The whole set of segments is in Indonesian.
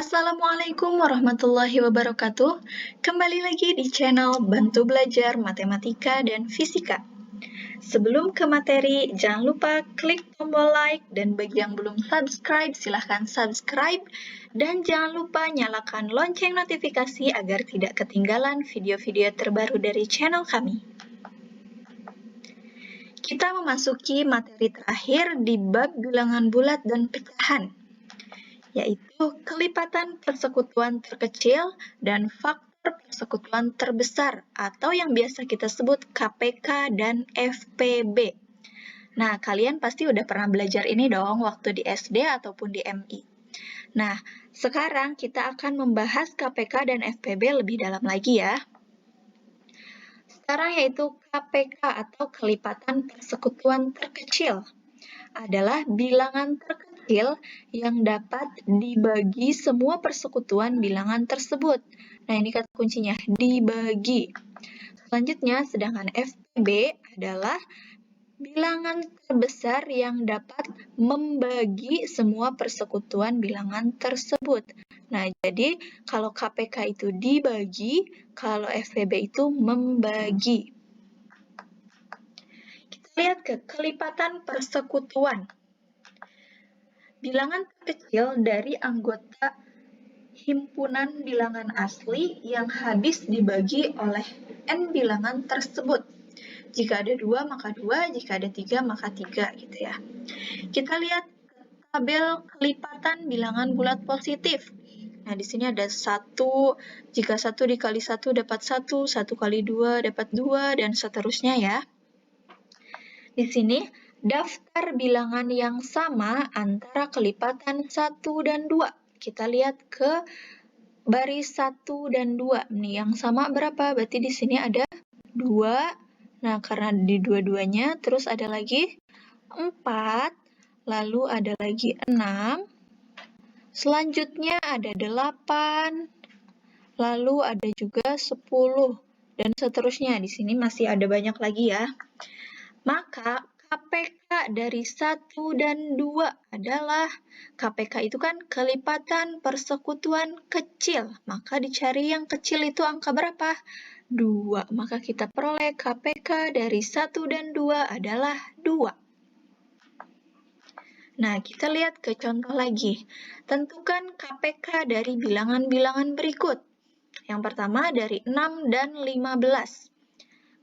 Assalamualaikum warahmatullahi wabarakatuh. Kembali lagi di channel Bantu Belajar Matematika dan Fisika. Sebelum ke materi, jangan lupa klik tombol like, dan bagi yang belum subscribe, silahkan subscribe. Dan jangan lupa nyalakan lonceng notifikasi agar tidak ketinggalan video-video terbaru dari channel kami. Kita memasuki materi terakhir di bab bilangan bulat dan pecahan, yaitu kelipatan persekutuan terkecil dan faktor persekutuan terbesar, atau yang biasa kita sebut KPK dan FPB. Nah, kalian pasti udah pernah belajar ini dong waktu di SD ataupun di MI. Nah, sekarang kita akan membahas KPK dan FPB lebih dalam lagi ya. Sekarang yaitu KPK atau kelipatan persekutuan terkecil adalah bilangan terkecil yang dapat dibagi semua persekutuan bilangan tersebut. Nah, ini kata kuncinya, dibagi. Selanjutnya, sedangkan FPB adalah bilangan terbesar yang dapat membagi semua persekutuan bilangan tersebut. Nah, jadi kalau KPK itu dibagi, kalau FPB itu membagi. Kita lihat ke kelipatan persekutuan. Bilangan terkecil dari anggota himpunan bilangan asli yang habis dibagi oleh n bilangan tersebut. Jika ada 2, maka 2, jika ada 3, maka 3, gitu ya. Kita lihat tabel kelipatan bilangan bulat positif. Nah, di sini ada 1, jika 1 dikali 1 dapat 1, 1 kali 2 dapat 2, dan seterusnya ya. Di sini, daftar bilangan yang sama antara kelipatan 1 dan 2. Kita lihat ke baris 1 dan 2. Nih, yang sama berapa? Berarti di sini ada 2. Nah, karena di dua-duanya, terus ada lagi 4, lalu ada lagi 6, selanjutnya ada 8, lalu ada juga 10, dan seterusnya. Di sini masih ada banyak lagi ya. Maka KPK dari 1 dan 2 adalah, KPK itu kan kelipatan persekutuan kecil, maka dicari yang kecil itu angka berapa? 2. Maka kita peroleh KPK dari 1 dan 2 adalah 2. Nah, kita lihat ke contoh lagi. Tentukan KPK dari bilangan-bilangan berikut. Yang pertama dari 6 dan 15.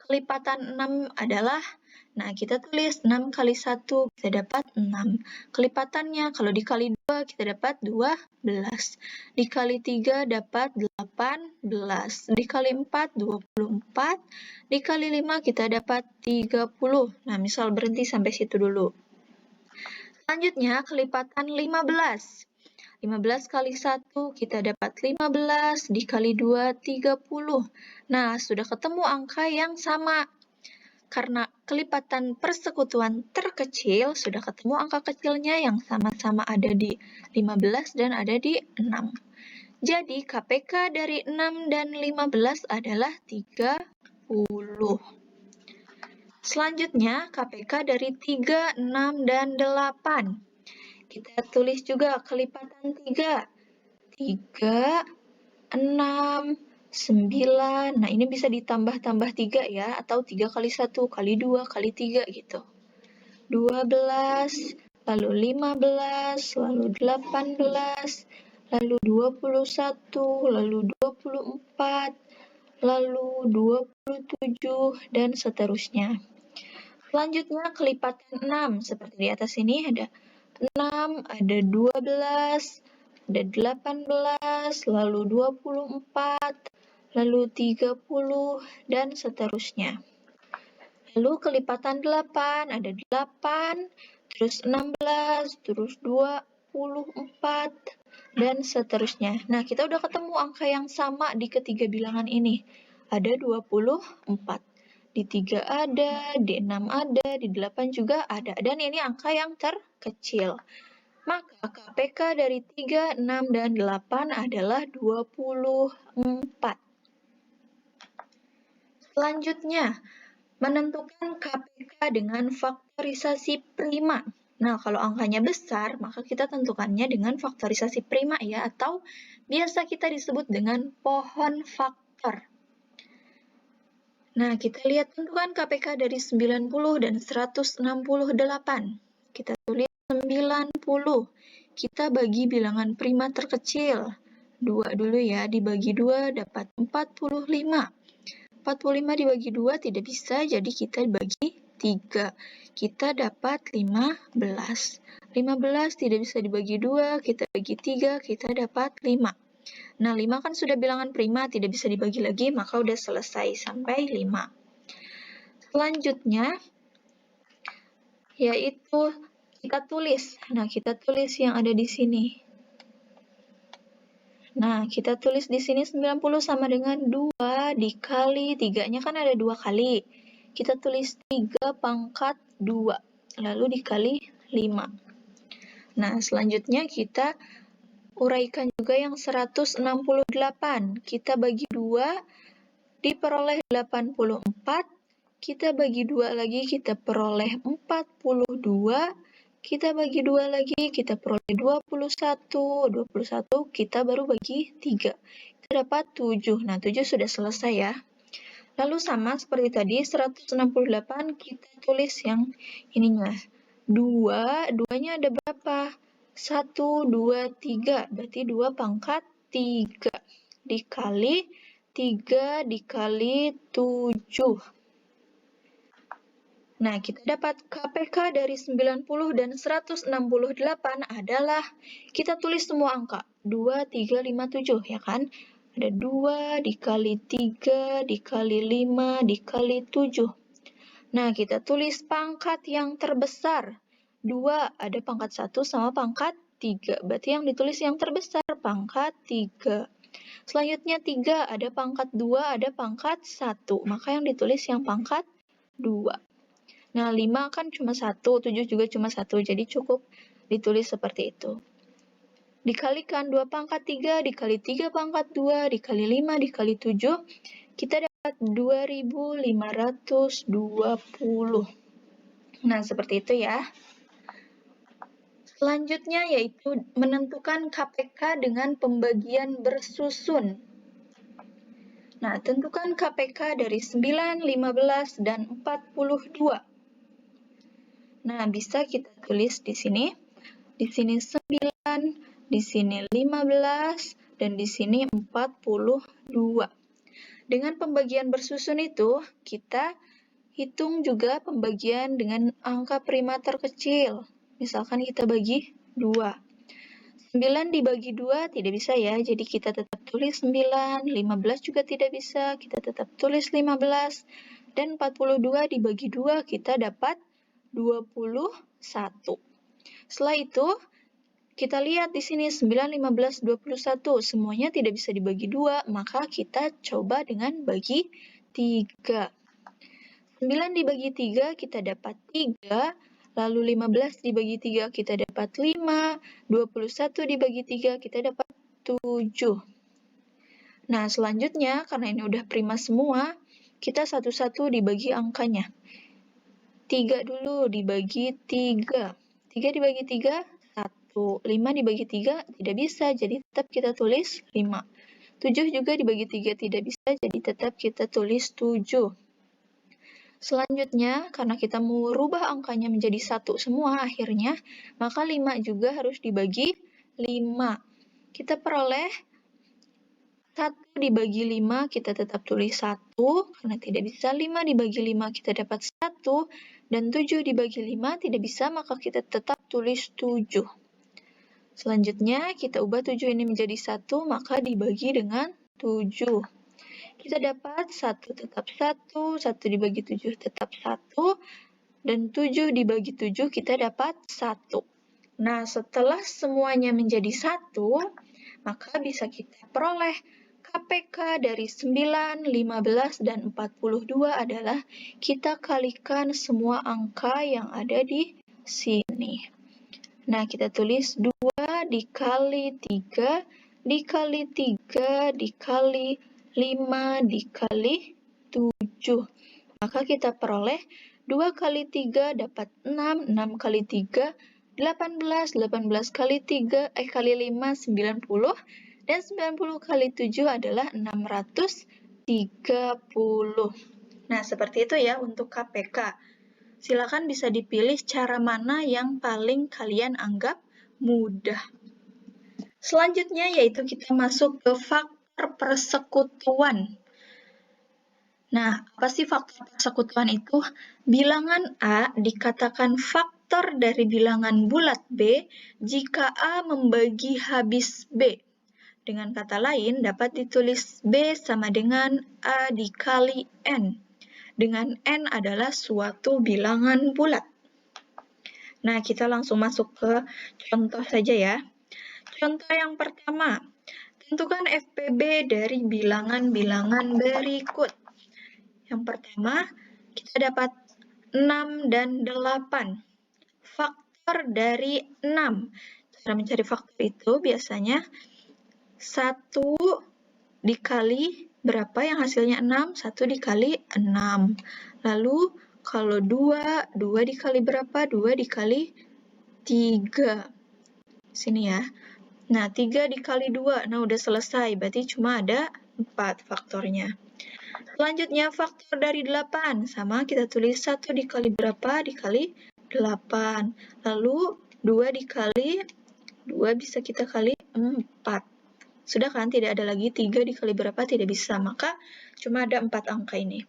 Kelipatan 6 adalah, nah kita tulis 6 kali 1, kita dapat 6. Kelipatannya, kalau dikali 2, kita dapat 12. Dikali 3, dapat 18. Dikali 4, 24. Dikali 5, kita dapat 30. Nah, misal berhenti sampai situ dulu. Selanjutnya, kelipatan 15. 15 kali 1, kita dapat 15, dikali 2, 30. Nah, sudah ketemu angka yang sama. Karena kelipatan persekutuan terkecil, sudah ketemu angka kecilnya yang sama-sama ada di 15 dan ada di 6. Jadi, KPK dari 6 dan 15 adalah 30. Selanjutnya, KPK dari 3, 6, dan 8. Kita tulis juga kelipatan 3. 3, 6, 9. Nah, ini bisa ditambah-tambah 3 ya, atau 3 kali 1, kali 2, kali 3 gitu. 12, lalu 15, lalu 18, lalu 21, lalu 24, lalu 27, dan seterusnya. Selanjutnya, kelipatan 6. Seperti di atas ini ada 6, ada 12, ada 18, lalu 24, lalu 30, dan seterusnya. Lalu kelipatan 8, ada 8, terus 16, terus 24, dan seterusnya. Nah, kita udah ketemu angka yang sama di ketiga bilangan ini. Ada 24. Di 3 ada, di 6 ada, di 8 juga ada. Dan ini angka yang terkecil. Maka KPK dari 3, 6, dan 8 adalah 24. Selanjutnya, menentukan KPK dengan faktorisasi prima. Nah, kalau angkanya besar, maka kita tentukannya dengan faktorisasi prima ya, atau biasa kita disebut dengan pohon faktor. Nah, kita lihat tentukan KPK dari 90 dan 168. Kita tulis 90. Kita bagi bilangan prima terkecil. 2 dulu ya, dibagi 2 dapat 45. 45 dibagi 2 tidak bisa, jadi kita bagi 3. Kita dapat 15. 15 tidak bisa dibagi 2, kita bagi 3, kita dapat 5. Nah, 5 kan sudah bilangan prima, tidak bisa dibagi lagi, maka udah selesai sampai 5. Selanjutnya, yaitu kita tulis. Nah, kita tulis yang ada di sini. Nah, kita tulis di sini 90 sama dengan 2 dikali 3-nya kan ada 2 kali. Kita tulis 3 pangkat 2, lalu dikali 5. Nah, selanjutnya kita uraikan juga yang 168. Kita bagi 2, diperoleh 84. Kita bagi 2 lagi, kita peroleh 42. Kita bagi 2 lagi, kita peroleh 21. 21, kita baru bagi 3. Kita dapat 7. Nah, 7 sudah selesai ya. Lalu sama seperti tadi, 168 kita tulis yang ininya. 2, 2-nya ada berapa? 1, 2, 3. Berarti 2 pangkat 3. Dikali 3 dikali 7. Nah, kita dapat KPK dari 90 dan 168 adalah, kita tulis semua angka, 2, 3, 5, 7, ya kan? Ada 2 dikali 3 dikali 5 dikali 7. Nah, kita tulis pangkat yang terbesar. 2, ada pangkat 1 sama pangkat 3. Berarti yang ditulis yang terbesar, pangkat 3. Selanjutnya 3, ada pangkat 2, ada pangkat 1. Maka yang ditulis yang pangkat 2. Nah, 5 kan cuma 1, 7 juga cuma 1, jadi cukup ditulis seperti itu. Dikalikan 2 pangkat 3, dikali 3 pangkat 2, dikali 5, dikali 7, kita dapat 2520. Nah, seperti itu ya. Selanjutnya yaitu menentukan KPK dengan pembagian bersusun. Nah, tentukan KPK dari 9, 15, dan 42. Nah, bisa kita tulis di sini. Di sini 9, di sini 15, dan di sini 42. Dengan pembagian bersusun itu, kita hitung juga pembagian dengan angka prima terkecil. Misalkan kita bagi 2. 9 dibagi 2 tidak bisa ya, jadi kita tetap tulis 9, 15 juga tidak bisa, kita tetap tulis 15, dan 42 dibagi 2 kita dapat 21. Setelah itu, kita lihat di sini 9, 15, 21, semuanya tidak bisa dibagi 2, maka kita coba dengan bagi 3. 9 dibagi 3 kita dapat 3, lalu 15 dibagi 3 kita dapat 5, 21 dibagi 3 kita dapat 7. Nah, selanjutnya karena ini udah prima semua, kita satu-satu dibagi angkanya. 3 dulu dibagi 3. 3 dibagi 3, 1. 5 dibagi 3 tidak bisa, jadi tetap kita tulis 5. 7 juga dibagi 3 tidak bisa, jadi tetap kita tulis 7. Selanjutnya, karena kita mau rubah angkanya menjadi 1 semua akhirnya, maka 5 juga harus dibagi 5. Kita peroleh 1 dibagi 5, kita tetap tulis 1, karena tidak bisa 5 dibagi 5, kita dapat 1, dan 7 dibagi 5 tidak bisa, maka kita tetap tulis 7. Selanjutnya, kita ubah 7 ini menjadi 1, maka dibagi dengan 7. Kita dapat 1 tetap 1, 1 dibagi 7 tetap 1, dan 7 dibagi 7 kita dapat 1. Nah, setelah semuanya menjadi 1, maka bisa kita peroleh KPK dari 9, 15, dan 42 adalah kita kalikan semua angka yang ada di sini. Nah, kita tulis 2 dikali 3, dikali 3, dikali 5, dikali 7. Maka kita peroleh 2 kali 3 dapat 6, 6 kali 3, 18, 18 kali 3, kali 5, 90, dan 90 kali 7 adalah 630. Nah, seperti itu ya untuk KPK. Silakan bisa dipilih cara mana yang paling kalian anggap mudah. Selanjutnya yaitu kita masuk ke faktor persekutuan. Nah, apa sih faktor persekutuan itu? Bilangan A dikatakan faktor dari bilangan bulat B jika A membagi habis B. Dengan kata lain, dapat ditulis B sama dengan A dikali N. Dengan N adalah suatu bilangan bulat. Nah, kita langsung masuk ke contoh saja ya. Contoh yang pertama, tentukan FPB dari bilangan-bilangan berikut. Yang pertama, kita dapat 6 dan 8. Faktor dari 6. Cara mencari faktor itu biasanya 1 dikali berapa yang hasilnya 6? 1 dikali 6. Lalu kalau 2 dikali berapa? 2 dikali 3. Sini ya. Nah, 3 dikali 2. Nah, udah selesai. Berarti cuma ada 4 faktornya. Selanjutnya, faktor dari 8. Sama, kita tulis 1 dikali berapa? Dikali 8. Lalu, 2 dikali 2 bisa kita kali 4. Sudah kan? Tidak ada lagi 3 dikali berapa? Tidak bisa. Maka, cuma ada 4 angka ini.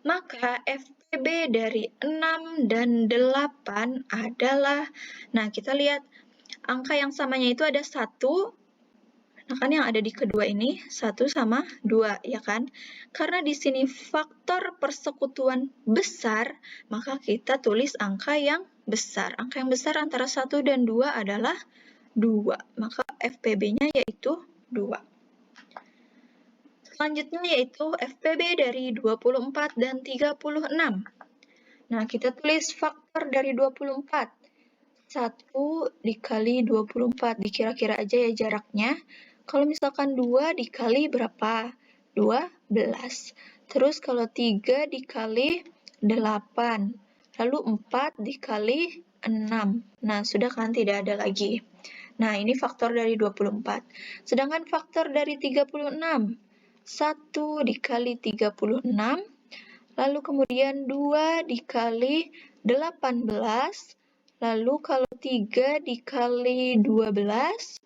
Maka, FPB dari 6 dan 8 adalah, nah kita lihat, angka yang samanya itu ada 1, nah kan yang ada di kedua ini 1 sama 2, ya kan? Karena di sini faktor persekutuan besar, maka kita tulis angka yang besar. Angka yang besar antara 1 dan 2 adalah 2, maka FPB-nya yaitu 2. Selanjutnya yaitu FPB dari 24 dan 36. Nah, kita tulis faktor dari 24. 1 dikali 24, dikira-kira aja ya jaraknya. Kalau misalkan 2 dikali berapa? 12. Terus kalau 3 dikali 8. Lalu 4 dikali 6. Nah, sudah kan tidak ada lagi. Nah, ini faktor dari 24. Sedangkan faktor dari 36. 1 dikali 36. Lalu kemudian 2 dikali 18. Lalu kalau 3 dikali 12,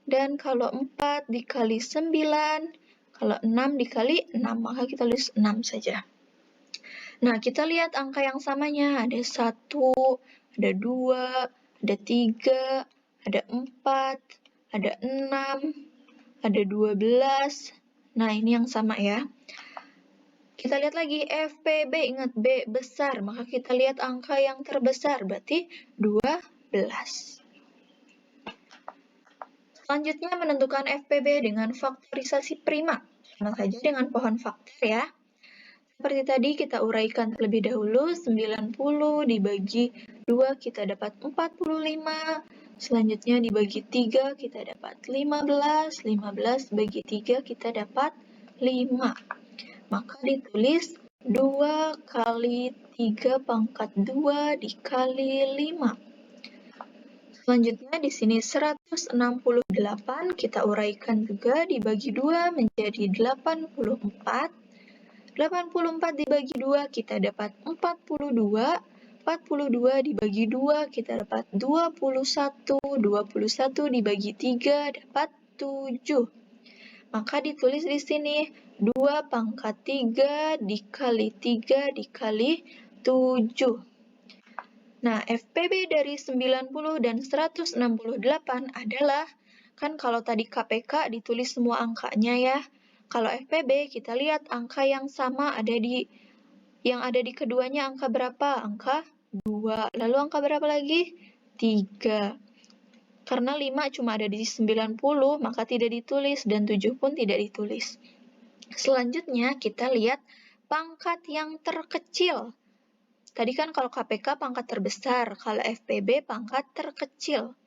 dan kalau 4 dikali 9, kalau 6 dikali 6, maka kita tulis 6 saja. Nah, kita lihat angka yang samanya, ada 1, ada 2, ada 3, ada 4, ada 6, ada 12. Nah, ini yang sama ya. Kita lihat lagi FPB, ingat B besar, maka kita lihat angka yang terbesar, berarti 12. Selanjutnya menentukan FPB dengan faktorisasi prima, sama saja dengan pohon faktor ya. Seperti tadi kita uraikan terlebih dahulu, 90 dibagi 2 kita dapat 45, selanjutnya dibagi 3 kita dapat 15, 15 bagi 3 kita dapat 5. Maka ditulis 2 kali 3 pangkat 2 dikali 5. Selanjutnya di sini 168 kita uraikan juga dibagi 2 menjadi 84. 84 dibagi 2 kita dapat 42. 42 dibagi 2 kita dapat 21. 21 dibagi 3 dapat 7. Maka ditulis di sini 2 pangkat 3 dikali 3 dikali 7. Nah, FPB dari 90 dan 168 adalah, kan kalau tadi KPK ditulis semua angkanya ya. Kalau FPB kita lihat angka yang sama yang ada di keduanya angka berapa? Angka 2. Lalu angka berapa lagi? 3. Karena 5 cuma ada di 90, maka tidak ditulis, dan 7 pun tidak ditulis. Selanjutnya, kita lihat pangkat yang terkecil. Tadi kan kalau KPK pangkat terbesar, kalau FPB pangkat terkecil.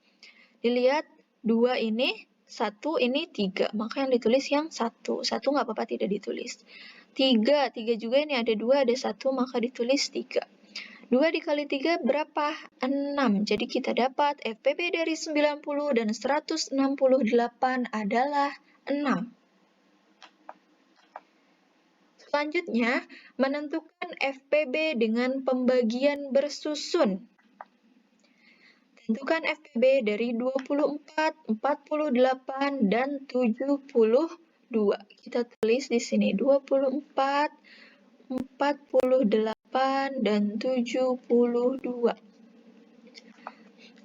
Dilihat 2 ini, 1 ini 3, maka yang ditulis yang 1. 1 nggak apa-apa tidak ditulis. 3 juga ini ada 2, ada 1, maka ditulis 3. 2 dikali 3 berapa? 6. Jadi kita dapat FPB dari 90 dan 168 adalah 6. Selanjutnya, menentukan FPB dengan pembagian bersusun. Tentukan FPB dari 24, 48, dan 72. Kita tulis di sini 24, 48, dan 72.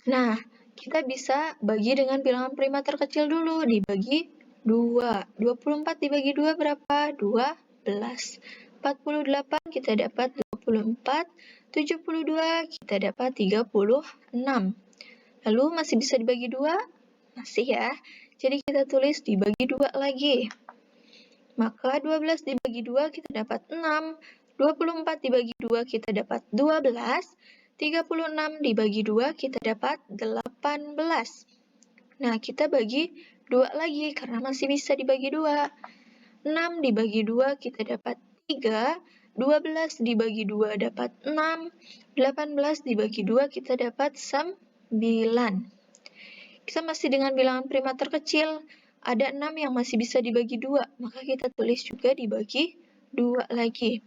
Nah, kita bisa bagi dengan bilangan prima terkecil dulu, dibagi 2. 24 dibagi 2 berapa? 12. 48 kita dapat 24. 72 kita dapat 36. Lalu masih bisa dibagi 2? Masih ya. Jadi kita tulis dibagi 2 lagi. Maka 12 dibagi 2 kita dapat 6. 24 dibagi 2 kita dapat 12. 36 dibagi 2 kita dapat 18. Nah, kita bagi 2 lagi karena masih bisa dibagi 2. 6 dibagi 2 kita dapat 3. 12 dibagi 2 dapat 6. 18 dibagi 2 kita dapat 9. Kita masih dengan bilangan prima terkecil. Ada 6 yang masih bisa dibagi 2, maka kita tulis juga dibagi 2 lagi.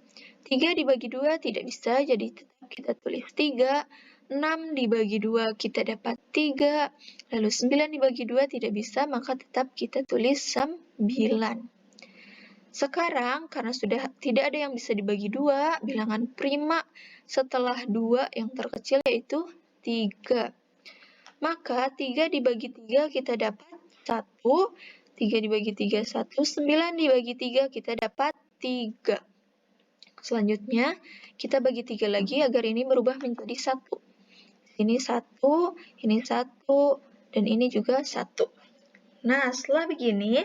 3 dibagi 2 tidak bisa, jadi tetap kita tulis 3. 6 dibagi 2 kita dapat 3. Lalu 9 dibagi 2 tidak bisa, maka tetap kita tulis 9. Sekarang, karena sudah tidak ada yang bisa dibagi 2, bilangan prima setelah 2 yang terkecil yaitu 3. Maka 3 dibagi 3 kita dapat 1. 3 dibagi 3, 1. 9 dibagi 3 kita dapat 3. Selanjutnya, kita bagi 3 lagi agar ini berubah menjadi 1. Ini 1, ini 1, dan ini juga 1. Nah, setelah begini,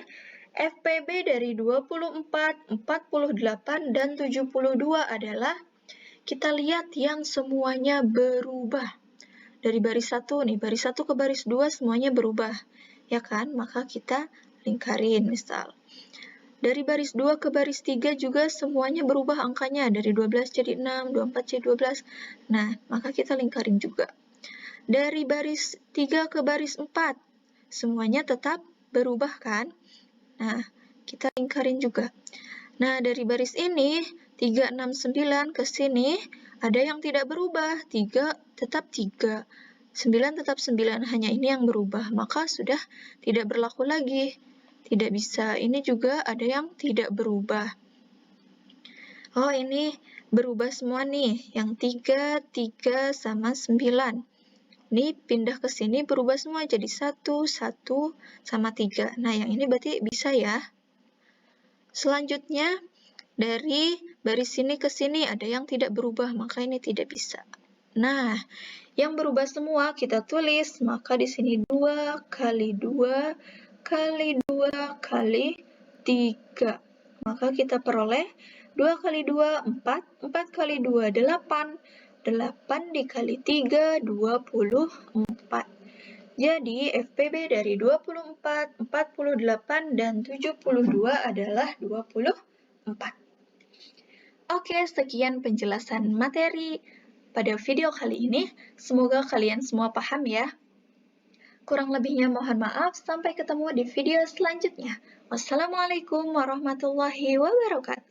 FPB dari 24, 48, dan 72 adalah, kita lihat yang semuanya berubah. Dari baris 1 nih, baris 1 ke baris 2 semuanya berubah, ya kan? Maka kita lingkarin misal. Dari baris 2 ke baris 3 juga semuanya berubah angkanya, dari 12 jadi 6, 24 jadi 12. Nah, maka kita lingkarin juga. Dari baris 3 ke baris 4, semuanya tetap berubah kan? Nah, kita lingkarin juga. Nah, dari baris ini, 3, 6, 9 ke sini, ada yang tidak berubah, 3 tetap 3, 9 tetap 9, hanya ini yang berubah, maka sudah tidak berlaku lagi. Tidak bisa, ini juga ada yang tidak berubah. Oh, ini berubah semua nih, yang 3, 3 sama 9. Ini pindah ke sini berubah semua jadi 1, 1 sama 3. Nah, yang ini berarti bisa ya. Selanjutnya, dari baris sini ke sini ada yang tidak berubah, maka ini tidak bisa. Nah, yang berubah semua kita tulis, maka di sini 2 kali 2 kali 2 kali 3. Maka kita peroleh 2 kali 2, 4, 4 kali 2, 8. 8 dikali 3, 24. Jadi, FPB dari 24, 48, dan 72 adalah 24. Oke, sekian penjelasan materi pada video kali ini. Semoga kalian semua paham ya. Kurang lebihnya mohon maaf, sampai ketemu di video selanjutnya. Wassalamualaikum warahmatullahi wabarakatuh.